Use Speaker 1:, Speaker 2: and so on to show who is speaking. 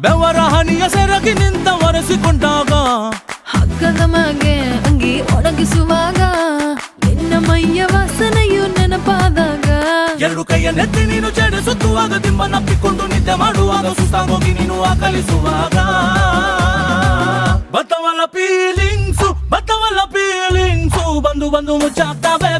Speaker 1: ಬೆವರ ಹನಿಯ ಸೆರಗಿನಿಂದ ಒರೆಸಿಕೊಂಡಾಗ
Speaker 2: ಹಗ್ಗದ ಮಗೆ ಅಂಗಿ ಒಣಗಿಸುವಾಗ ನಿನ್ನ ಮೈಯ ವಾಸನೆಯು ನೆನಪಾದಾಗ
Speaker 1: ಎರಡು ಕೈಯ ನೆತ್ತಿ ನೀನು ಜಡೆ ಸುತ್ತುವಾಗ ದಿಮ್ಮನಪ್ಪಿಕೊಂಡು ನಿದ್ದೆ ಮಾಡುವಾಗ ಸುಸ್ತಾಗೋಗಿ ನೀನು ಆಕಲಿಸುವಾಗ ಬತ್ತವಲ್ಲ ಫೀಲಿಂಗ್ಸು ಬಂದು ಬಂದು ಮುಚ್ಚಾಗ್ತಾವೆ